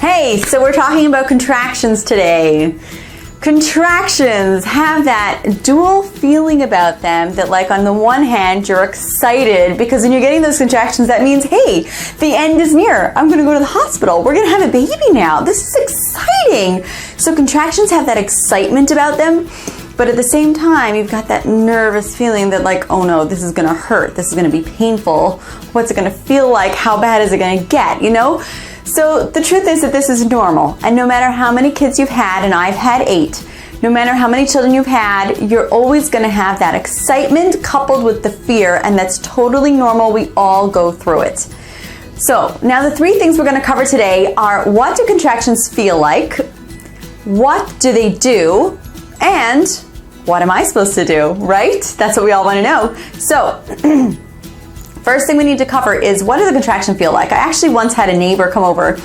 Hey, so we're talking about contractions today. Contractions have that dual feeling about them that, like, on the one hand, you're excited because when you're getting those contractions, that means, hey, the end is near. I'm going to go to the hospital. We're going to have a baby now. This is exciting. So contractions have that excitement about them. But at the same time, you've got that nervous feeling that, like, oh no, this is going to hurt. This is going to be painful. What's it going to feel like? How bad is it going to get? You know? So the truth is that this is normal, and no matter how many kids you've had, and I've had 8, no matter how many children you've had, you're always going to have that excitement coupled with the fear, and that's totally normal. We all go through it. So now the 3 things we're going to cover today are: what do contractions feel like, what do they do, and what am I supposed to do, right? That's what we all want to know. So first thing we need to cover is, what does a contraction feel like? I actually once had a neighbor come over.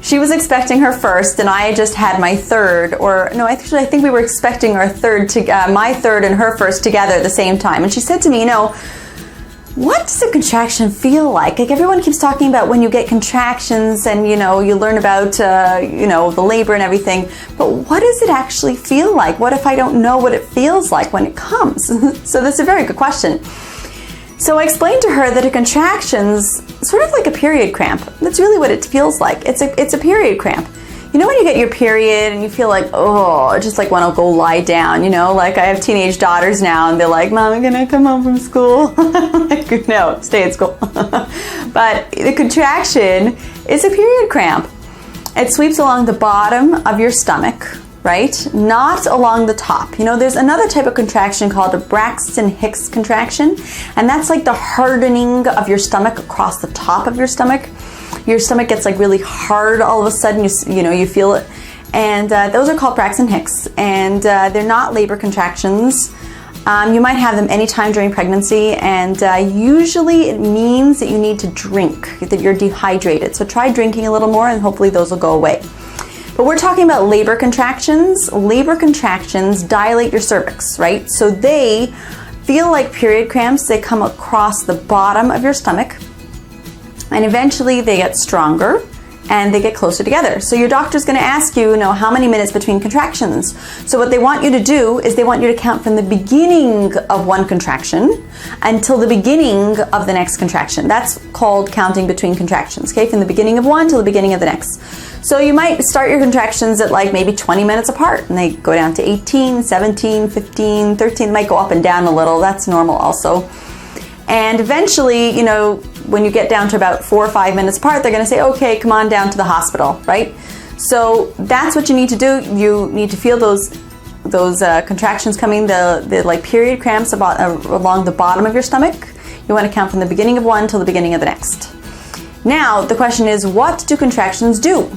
She was expecting her first, and I just had my third, or no, actually I think we were expecting our third, my third and her first together at the same time. And she said to me, you know, what does a contraction feel like? Like, everyone keeps talking about when you get contractions and, you know, you learn about, the labor and everything, but what does it actually feel like? What if I don't know what it feels like when it comes? So that's a very good question. So I explained to her that a contraction's sort of like a period cramp. That's really what it feels like. It's a period cramp. You know when you get your period and you feel like, oh, I just like want to go lie down, you know? Like, I have teenage daughters now and they're like, Mom, can I come home from school? I'm like, no, stay at school. But the contraction is a period cramp. It sweeps along the bottom of your stomach, right? Not along the top. You know, there's another type of contraction called a Braxton Hicks contraction, and that's like the hardening of your stomach across the top of your stomach. Your stomach gets like really hard all of a sudden, you feel it. And those are called Braxton Hicks, and they're not labor contractions. You might have them anytime during pregnancy, and usually it means that you need to drink, that you're dehydrated. So try drinking a little more and hopefully those will go away. But we're talking about labor contractions. Labor contractions dilate your cervix, right? So they feel like period cramps. They come across the bottom of your stomach, and eventually they get stronger and they get closer together. So your doctor's going to ask you, how many minutes between contractions. So what they want you to do is they want you to count from the beginning of one contraction until the beginning of the next contraction. That's called counting between contractions, okay? From the beginning of one till the beginning of the next. So you might start your contractions at like maybe 20 minutes apart, and they go down to 18, 17, 15, 13. They might go up and down a little. That's normal also. And eventually, when you get down to about 4 or 5 minutes apart, they're going to say, okay, come on down to the hospital, right? So that's what you need to do. You need to feel those contractions coming, the like period cramps along the bottom of your stomach. You want to count from the beginning of one till the beginning of the next. Now, the question is, what do contractions do?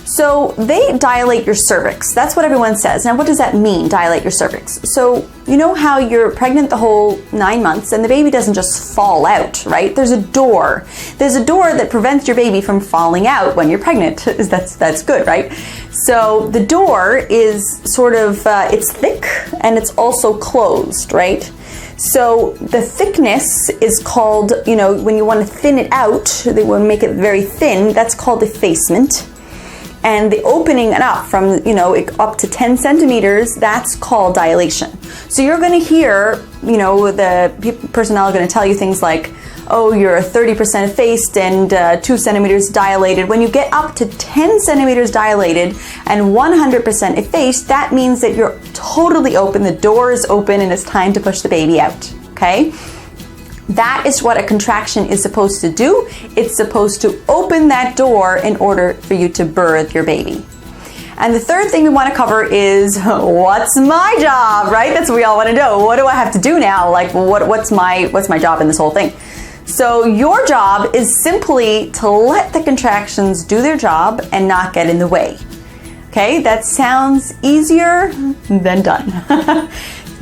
So they dilate your cervix. That's what everyone says. Now, what does that mean, dilate your cervix? So you know how you're pregnant the whole 9 months and the baby doesn't just fall out, right? There's a door. There's a door that prevents your baby from falling out when you're pregnant. That's good, right? So the door is sort of, it's thick and it's also closed, right? So the thickness is called, when you want to thin it out, they want to make it very thin, that's called effacement. And the opening it up from, up to 10 centimeters, that's called dilation. So you're going to hear, the personnel are going to tell you things like, oh, you're 30% effaced and 2 centimeters dilated. When you get up to 10 centimeters dilated and 100% effaced, that means that you're totally open, the door is open, and it's time to push the baby out, okay? That is what a contraction is supposed to do. It's supposed to open that door in order for you to birth your baby. And the third thing we want to cover is, what's my job, right? That's what we all want to know. What do I have to do now? Like, what's my job in this whole thing? So your job is simply to let the contractions do their job and not get in the way. Okay, that sounds easier than done.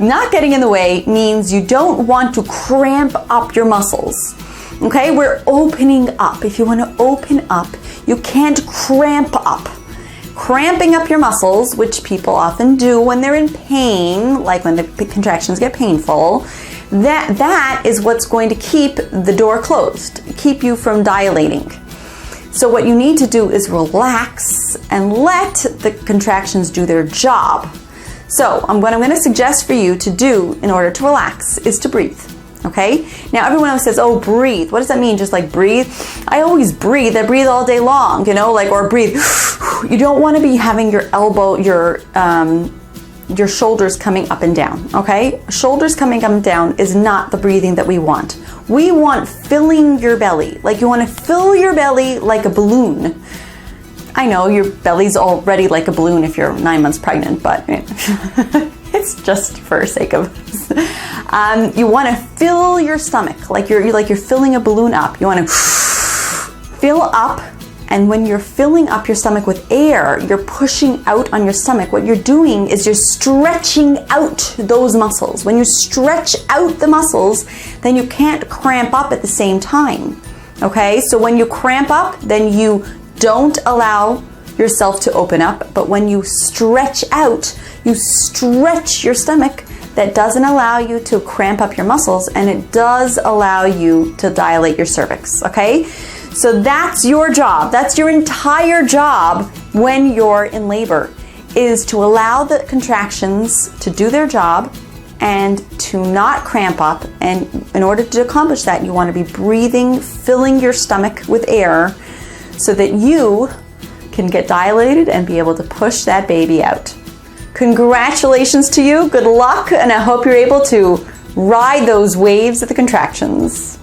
Not getting in the way means you don't want to cramp up your muscles. Okay, we're opening up. If you want to open up, you can't cramp up. Cramping up your muscles, which people often do when they're in pain, like when the contractions get painful, that is what's going to keep the door closed, keep you from dilating. So what you need to do is relax and let the contractions do their job. So what I'm going to suggest for you to do in order to relax is to breathe. Okay? Now everyone else says, oh, breathe. What does that mean? Just like breathe? I always breathe. I breathe all day long, you know, like, or breathe. You don't want to be having your elbow, your shoulders coming up and down, okay? Shoulders coming up and down is not the breathing that we want. We want filling your belly. Like, you want to fill your belly like a balloon. I know your belly's already like a balloon if you're 9 months pregnant, but it's just for sake of you want to fill your stomach like you're filling a balloon up. You want to fill up, and when you're filling up your stomach with air, you're pushing out on your stomach. What you're doing is you're stretching out those muscles. When you stretch out the muscles, then you can't cramp up at the same time. Okay? So when you cramp up, then you don't allow yourself to open up, but when you stretch out, you stretch your stomach. That doesn't allow you to cramp up your muscles, and it does allow you to dilate your cervix, okay? So that's your job. That's your entire job when you're in labor, is to allow the contractions to do their job and to not cramp up. And in order to accomplish that, you want to be breathing, filling your stomach with air, so that you can get dilated and be able to push that baby out. Congratulations to you, good luck, and I hope you're able to ride those waves of the contractions.